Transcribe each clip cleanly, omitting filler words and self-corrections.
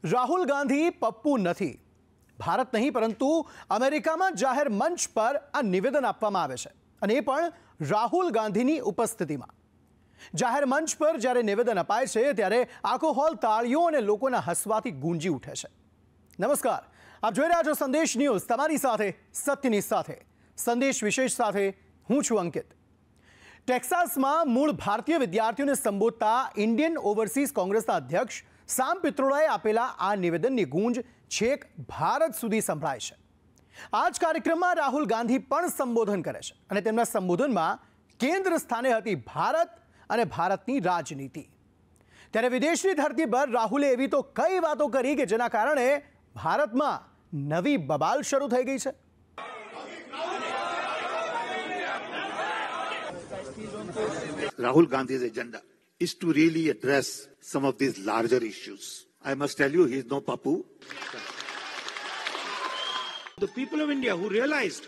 રાહુલ ગાંધી પપ્પુ નથી. ભારત નહીં પરંતુ અમેરિકામાં જાહેર મંચ પર આ નિવેદન આપવામાં આવે છે અને એ પણ રાહુલ ગાંધીની ઉપસ્થિતિમાં. જાહેર મંચ પર જ્યારે નિવેદન અપાય છે ત્યારે આખો હોલ તાળીઓ અને લોકોના હસવાથી ગૂંજી ઉઠે છે. નમસ્કાર, આપ જોઈ રહ્યા છો સંદેશ ન્યૂઝ, તમારી સાથે સત્યની સાથે, સંદેશ વિશેષ સાથે હું છું અંકિત. ટેક્સાસમાં મૂળ ભારતીય વિદ્યાર્થીઓને સંબોધતા ઇન્ડિયન ઓવરસીઝ કોંગ્રેસના અધ્યક્ષ સામ પિત્રોડાએ આપેલા આ નિવેદનની ગૂંજ છેક ભારત સુધી સંભળાય છે. આ જ કાર્યક્રમમાં રાહુલ ગાંધી પણ સંબોધન કરે છે અને તેમના સંબોધનમાં કેન્દ્ર સ્થાને હતી ભારત અને ભારતની રાજનીતિ. ત્યારે વિદેશની ધરતી પર રાહુલે એવી તો કઈ વાતો કરી કે જેના કારણે ભારતમાં નવી બબાલ શરૂ થઈ ગઈ છે. Rahul Gandhi's agenda is to really address some of these larger issues. I must tell you, he is no pappu. The people of India who realized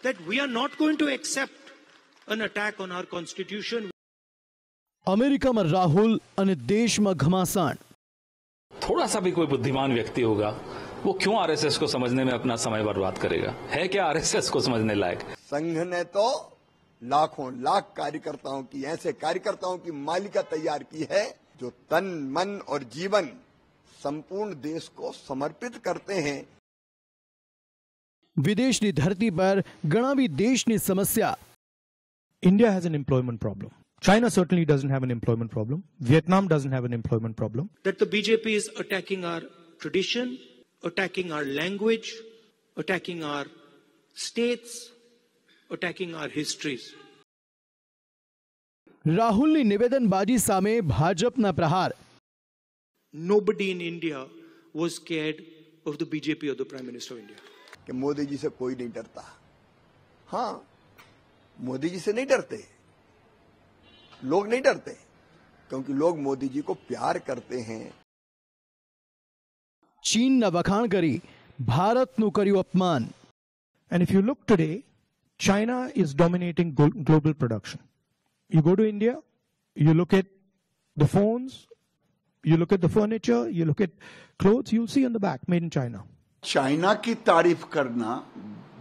that we are not going to accept an attack on our constitution. America में राहुल અને દેશમાં ઘમાસાણ. थोड़ा सा भी कोई बुद्धिमान व्यक्ति होगा वो क्यों आरएसएस को समझने में अपना समय बर्बाद करेगा? है क्या आरएसएस को समझने लायक? संघ ने तो लाखों लाख कार्यकर्ताओं की, ऐसे कार्यकर्ताओं की मालिका तैयार की है जो तन मन और जीवन संपूर्ण देश को समर्पित करते हैं. વિદેશની ધરતી પર ગણાવી દેશની સમસ્યા. India has an employment problem. China certainly doesn't have an employment problem. Vietnam doesn't have an employment problem. That the BJP is attacking our tradition, attacking our language, attacking our states, attacking our histories. રાહુલની નિવેદનબાજી સામે ભાજપના પ્રહાર. Nobody in India was scared of the BJP or the Prime Minister of India. कि मोदी जी से कोई नहीं डरता. हाँ, मोदी जी से नहीं डरते, लोग नहीं डरते क्योंकि लोग मोदी जी को प्यार करते हैं. ચીનના વખાણ કરી ભારતનું કર્યું અપમાન. And if you look today, China is dominating global production. You go to India, you look at the phones, you look at the furniture, you look at clothes, you'll see on the back, made in China. China की तारीफ करना,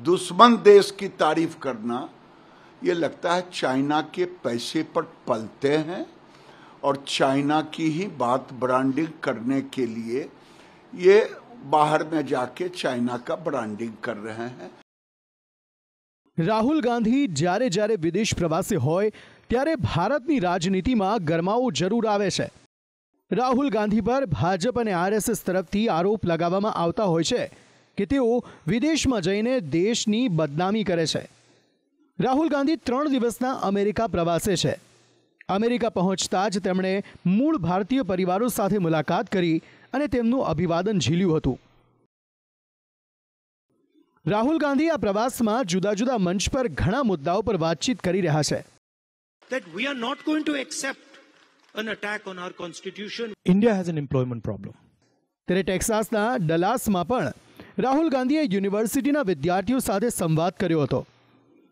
दुश्मन देश की तारीफ करना, ये लगता है चाइना के पैसे पर पलते हैं और चाइना की ही बात ब्रांडिंग करने के लिए ये बाहर में जाके चाइना का ब्रांडिंग कर रहे हैं. રાહુલ ગાંધી જ્યારે જ્યારે વિદેશ પ્રવાસે હોય ત્યારે ભારતની રાજનીતિમાં ગરમાવો જરૂર આવે છે. રાહુલ ગાંધી પર ભાજપ અને આરએસએસ તરફથી આરોપ લગાવવામાં આવતા હોય છે કે તેઓ વિદેશમાં જઈને દેશની બદનામી કરે છે. રાહુલ ગાંધી 3 દિવસના અમેરિકા પ્રવાસે છે. અમેરિકા પહોંચતા જ તેમણે મૂળ ભારતીય પરિવારો સાથે મુલાકાત કરી અને તેમનું અભિવાદન ઝીલ્યું હતું. રાહુલ ગાંધી આ પ્રવાસમાં જુદા જુદા મંચ પર ઘણા મુદ્દાઓ પર વાતચીત કરી રહ્યા છે. That we are not going to accept an attack on our constitution. India has an employment problem. ત્યારે ટેક્સાસના ડલાસમાં પણ રાહુલ ગાંધીએ યુનિવર્સિટીના વિદ્યાર્થીઓ સાથે સંવાદ કર્યો હતો.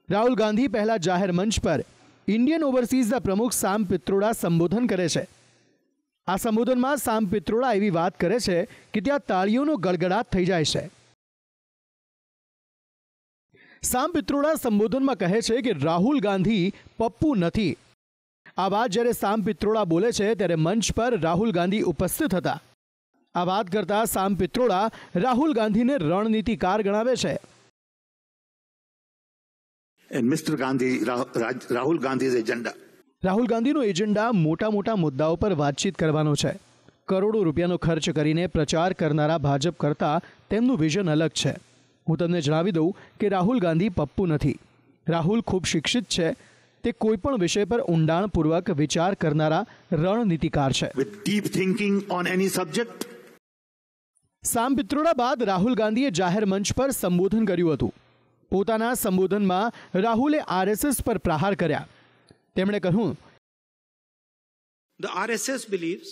રાહુલ ગાંધી પહેલા જાહેર મંચ પર ઇન્ડિયન ઓવરસીઝના પ્રમુખ સામ પિત્રોડા સંબોધન કરે છે. આ સંબોધનમાં સામ પિત્રોડા એવી વાત કરે છે કે ત્યાં તાળીઓનો ગડગડાટ થઈ જાય છે. સામ પિત્રોડા સંબોધનમાં કહે છે કે રાહુલ ગાંધી પપ્પુ નથી. આ વાત જ્યારે સામ પિત્રોડા બોલે છે ત્યારે મંચ પર રાહુલ ગાંધી ઉપસ્થિત હતા. આ વાત કરતા સામ પિત્રોડા રાહુલ ગાંધીને રણનીતિકાર ગણાવે છે. And Mr. Gandhi, Rahul Gandhi's agenda. Rahul ગાંધીનો એજન્ડા મોટા મોટા મુદ્દાઓ પર વાતચીત કરવાનો છે. કરોડો રૂપિયાનો ખર્ચ કરીને પ્રચાર કરનારા ભાજપ કરતાં તેમનું વિઝન અલગ છે. હું તમને જણાવી દઉં કે રાહુલ ગાંધી પપ્પુ નથી. રાહુલ ખૂબ શિક્ષિત છે. તે કોઈપણ વિષય પર ઊંડાણપૂર્વક વિચાર કરનારા રણનીતિકાર છે. With deep thinking on any subject. સામ પિત્રોડા બાદ રાહુલ ગાંધીએ જાહેર મંચ પર સંબોધન કર્યું હતું. પોતાના સંબોધનમાં રાહુલે આરએસએસ પર પ્રહાર કર્યા. તેમણે કહ્યું, The RSS believes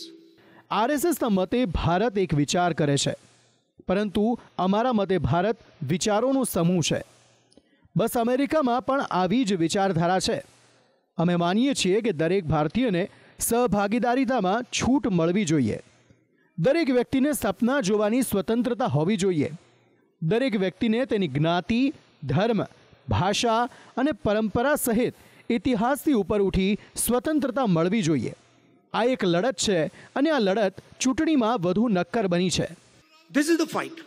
આરએસએસના મતે ભારત એક વિચાર કરે છે, પરંતુ અમારા મતે ભારત વિચારોનો સમૂહ છે. બસ અમેરિકામાં પણ આવી જ વિચારધારા છે. અમે માનીએ છીએ કે દરેક ભારતીયને સહભાગીદારીતામાં છૂટ મળવી જોઈએ. દરેક વ્યક્તિને સપના જોવાની સ્વતંત્રતા હોવી જોઈએ. દરેક વ્યક્તિને તેની જ્ઞાતિ, ધર્મ, ભાષા અને પરંપરા સહિત ઇતિહાસથી ઉપર ઉઠી સ્વતંત્રતા મળવી જોઈએ. આ એક લડત છે અને આ લડત ચૂંટણીમાં વધુ નક્કર બની છે. This is the fight.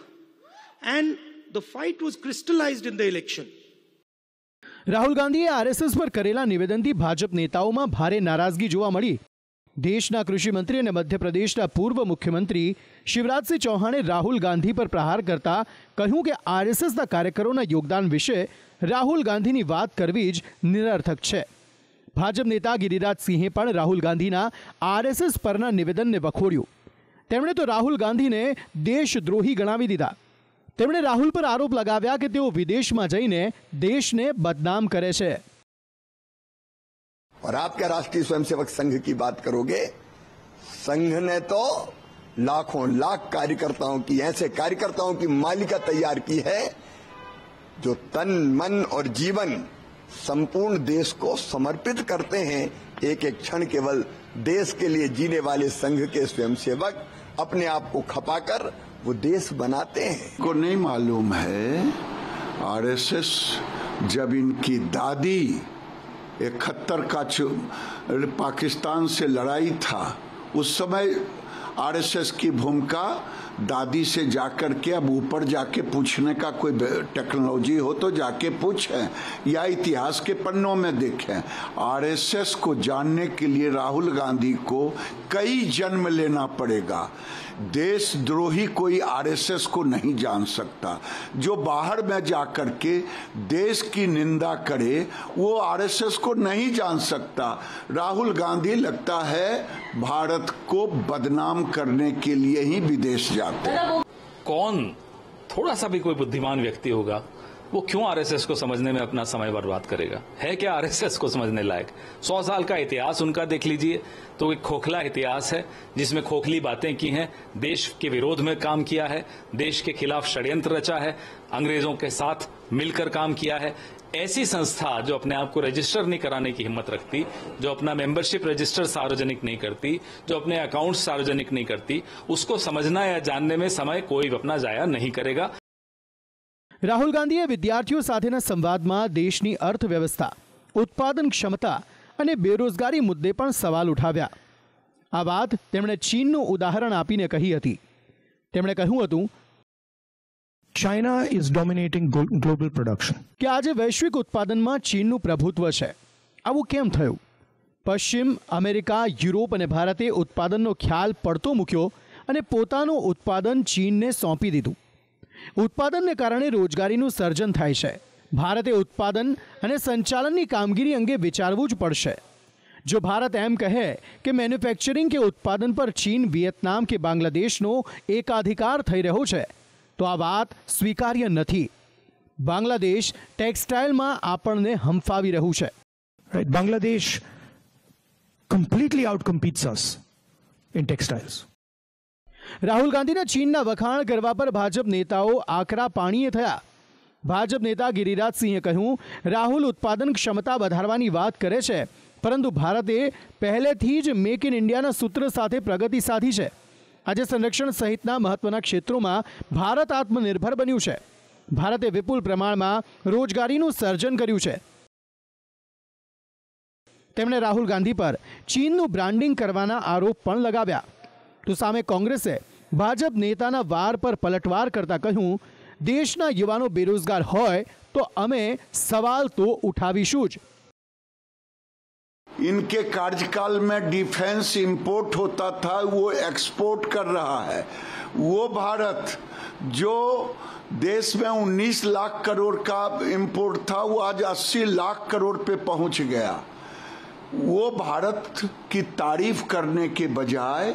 And the fight was crystallized in the election. Rahul ગાંધીએ આરએસએસ પર કરેલા નિવેદનથી ભાજપ નેતાઓમાં ભારે નારાજગી જોવા મળી. દેશના કૃષિ મંત્રી અને મધ્યપ્રદેશના પૂર્વ મુખ્યમંત્રી શિવરાજસિંહ ચૌહાણે રાહુલ ગાંધી પર પ્રહાર કરતા કહ્યું કે આરએસએસના કાર્યકરોના યોગદાન વિશે રાહુલ ગાંધીની વાત કરવી જ નિરર્થક છે. ભાજપ નેતા ગિરિરાજ સિંહે પણ રાહુલ ગાંધીના આરએસએસ પરના નિવેદનને વખોડ્યું. તેમણે તો રાહુલ ગાંધીને દેશદ્રોહી ગણાવી દીધા. તેમણે રાહુલ પર આરોપ લગાવ્યા કે તેઓ વિદેશમાં જઈને દેશને બદનામ કરે છે. और आप क्या राष्ट्रीय स्वयंसेवक संघ की बात करोगे? संघ ने तो लाखों लाख कार्यकर्ताओं की, ऐसे कार्यकर्ताओं की मालिका तैयार की है जो तन मन और जीवन संपूर्ण देश को समर्पित करते हैं. एक एक क्षण केवल देश के लिए जीने वाले संघ के स्वयंसेवक अपने आप को खपाकर वो देश बनाते हैं. को नहीं मालूम है आरएसएस जब इनकी दादी 71 का पाकिस्तान से लड़ाई था, उस समय आरएसएस की भूमिका दादी से जाकर के अब ऊपर जाके पूछने का कोई टेक्नोलॉजी हो तो जाके पूछें या इतिहास के पन्नों में देखें. आरएसएस को जानने के लिए राहुल गांधी को कई जन्म लेना पड़ेगा. देशद्रोही कोई आरएसएस को नहीं जान सकता. जो बाहर में जाकर के देश की निंदा करे वो आरएसएस को नहीं जान सकता. राहुल गांधी लगता है भारत को बदनाम करने के लिए ही विदेश जाते हैं. कौन थोड़ा सा भी कोई बुद्धिमान व्यक्ति होगा वो क्यों आरएसएस को समझने में अपना समय बर्बाद करेगा? है क्या आरएसएस को समझने लायक? 100 साल का इतिहास उनका देख लीजिए तो एक खोखला इतिहास है जिसमें खोखली बातें की हैं, देश के विरोध में काम किया है, देश के खिलाफ षड्यंत्र रचा है, अंग्रेजों के साथ मिलकर काम किया है. ऐसी संस्था जो अपने आप को रजिस्टर नहीं कराने की हिम्मत रखती, जो अपना मेंबरशिप रजिस्टर सार्वजनिक नहीं करती, जो अपने अकाउंट सार्वजनिक नहीं करती, उसको समझना या जानने में समय कोई अपना जाया नहीं करेगा. રાહુલ ગાંધીએ વિદ્યાર્થીઓ સાથેના સંવાદમાં દેશની અર્થવ્યવસ્થા, ઉત્પાદન ક્ષમતા અને બેરોજગારી મુદ્દે પણ સવાલ ઉઠાવ્યા. આ વાત તેમણે ચીનનું ઉદાહરણ આપીને કહી હતી. તેમણે કહ્યું હતું China is dominating global production. કે આજે વૈશ્વિક ઉત્પાદનમાં ચીનનું પ્રભુત્વ છે. આવું કેમ થયું? પશ્ચિમ અમેરિકા, યુરોપ અને ભારતે ઉત્પાદનનો ખ્યાલ પડતો મૂક્યો અને પોતાનું ઉત્પાદન ચીનને સોંપી દીધું. ઉત્પાદનને કારણે રોજગારીનું સર્જન થાય છે. ભારતે ઉત્પાદન અને સંચાલનની કામગીરી અંગે વિચારવું જ પડશે. જો ભારત એમ કહે કે મેન્યુફેક્ચરિંગ કે ઉત્પાદન પર ચીન, વિયેતનામ કે બાંગ્લાદેશનો એકાધિકાર થઈ રહ્યો છે તો આ વાત સ્વીકાર્ય નથી. બાંગ્લાદેશ ટેક્સટાઇલમાં આપણને હંફાવી રહ્યું છે. Right? Bangladesh completely outcompetes us in textiles. Rahul ગાંધીના ચીનના વખાણ કરવા પર ભાજપ નેતાઓ આકરા પાણીએ થયા. ભાજપ નેતા ગિરિરાજ સિંહે કહ્યું, રાહુલ ઉત્પાદન ક્ષમતા વધારવાની વાત કરે છે પરંતુ ભારતે પહેલેથી જ મેક ઇન ઇન્ડિયાના સૂત્ર સાથે પ્રગતિ સાધી છે. આજે સંરક્ષણ સહિતના મહત્વના ક્ષેત્રોમાં ભારત આત્મનિર્ભર બન્યું છે. ભારતે વિપુલ પ્રમાણમાં રોજગારીનું સર્જન કર્યું છે. તેમણે રાહુલ ગાંધી પર ચીનનું બ્રાન્ડિંગ કરવાના આરોપ પણ લગાવ્યા. તો સામે કોંગ્રેસે ભાજપ નેતાના વાર પર પલટવાર કરતા કહ્યું, દેશના યુવાનો બેરોજગાર હોય તો અમે સવાલ તો ઉઠાવીશું જ. इनके कार्यकाल में डिफेंस इंपोर्ट होता था, वो एक्सपोर्ट कर रहा है. वो भारत जो देश में 19 लाख करोड़ का इंपोर्ट था वो आज 80 लाख करोड़ पे पहुंच गया. वो भारत की तारीफ करने के बजाय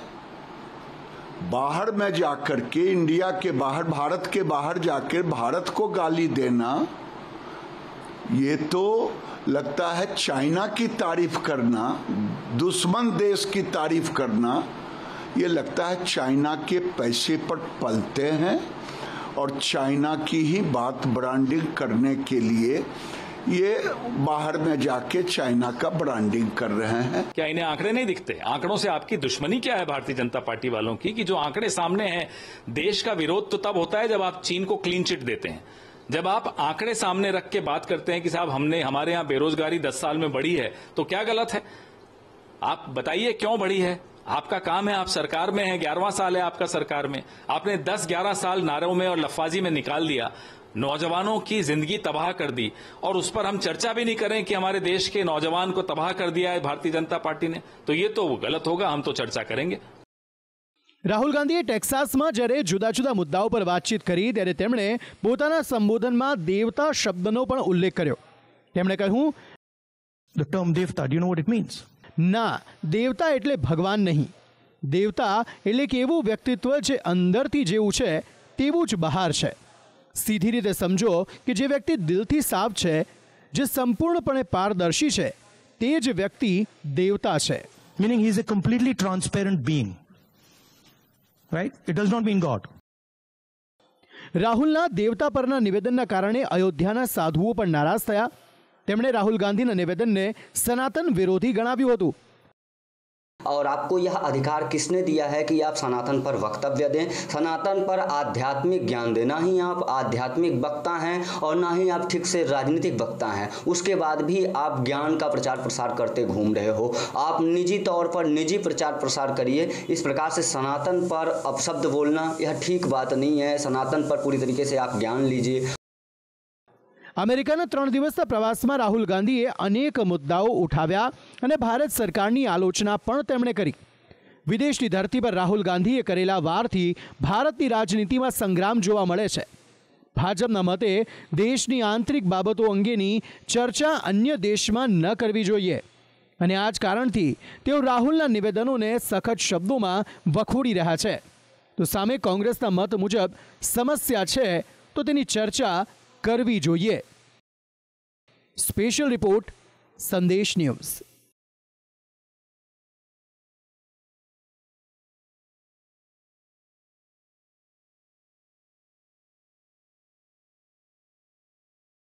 बाहर में जाकर के, इंडिया के बाहर, भारत के बाहर जाकर भारत को गाली देना, ये तो लगता है चाइना की तारीफ करना, दुश्मन देश की तारीफ करना. ये लगता है चाइना के पैसे पर पलते हैं और चाइना की ही बात ब्रांडिंग करने के लिए ये बाहर में जाके चाइना का ब्रांडिंग कर रहे हैं। क्या इन्हें आंकड़े नहीं दिखते? आंकड़ों से आपकी दुश्मनी क्या है भारतीय जनता पार्टी वालों की कि जो आंकड़े सामने हैं? देश का विरोध तो तब होता है जब आप चीन को क्लीन चिट देते हैं। जब आप आंकड़े सामने रख के बात करते हैं कि साहब हमारे यहां बेरोजगारी 10 साल में बढ़ी है, तो क्या गलत है? आप बताइए क्यों बढ़ी है? आपका काम है, आप सरकार में हैं, 11वां साल है आपका सरकार में, आपने 10-11 साल नारों में और लफाजी में निकाल दिया, नौजवानों की जिंदगी तबाह कर दी, और उस पर हम चर्चा भी नहीं करें कि हमारे देश के नौजवान को तबाह कर दिया है भारतीय जनता पार्टी ने, तो ये तो गलत होगा। हम तो चर्चा करेंगे। રાહુલ ગાંધીએ ટેક્સાસમાં જ્યારે જુદા જુદા મુદ્દાઓ પર વાતચીત કરી ત્યારે તેમણે પોતાના સંબોધનમાં દેવતા શબ્દનો પણ ઉલ્લેખ કર્યો. તેમણે કહ્યું, The term Devta, do you know what it means? ના, દેવતા એટલે ભગવાન નહીં. દેવતા એટલે કે એવું વ્યક્તિત્વ જે અંદરથી જેવું છે તેવું જ બહાર છે. સીધી રીતે સમજો કે જે વ્યક્તિ દિલથી સાફ છે, જે સંપૂર્ણપણે પારદર્શી છે, તે જ વ્યક્તિ દેવતા છે. Meaning he is a completely transparent being. Right? It does not mean God. રાહુલના દેવતા પરના નિવેદનના કારણે અયોધ્યાના સાધુઓ પણ નારાજ થયા. તેમણે રાહુલ ગાંધીના નિવેદનને સનાતન વિરોધી ગણાવ્યું હતું. और आपको यह अधिकार किसने दिया है कि आप सनातन पर वक्तव्य दें? सनातन पर आध्यात्मिक ज्ञान दें। ना ही आप आध्यात्मिक वक्ता हैं और ना ही आप ठीक से राजनीतिक वक्ता हैं। उसके बाद भी आप ज्ञान का प्रचार प्रसार करते घूम रहे हो। आप निजी तौर पर निजी प्रचार प्रसार करिए। इस प्रकार से सनातन पर अपशब्द बोलना यह ठीक बात नहीं है। सनातन पर पूरी तरीके से आप ज्ञान लीजिए। અમેરિકાના 3 દિવસના પ્રવાસમાં રાહુલ ગાંધીએ અનેક મુદ્દાઓ ઉઠાવ્યા અને ભારત સરકારની આલોચના પણ તેમણે કરી. વિદેશની ધરતી પર રાહુલ ગાંધીએ કરેલા વારથી ભારતની રાજનીતિમાં સંગ્રામ જોવા મળે છે. ભાજપના મતે દેશની આંતરિક બાબતો અંગેની ચર્ચા અન્ય દેશમાં ન કરવી જોઈએ અને આ જ કારણથી તેઓ રાહુલના નિવેદનોને સખત શબ્દોમાં વખોડી રહ્યા છે. તો સામે કોંગ્રેસના મત મુજબ સમસ્યા છે તો તેની ચર્ચા કરવી જોઈએ. સ્પેશિયલ રિપોર્ટ, સંદેશ ન્યૂઝ.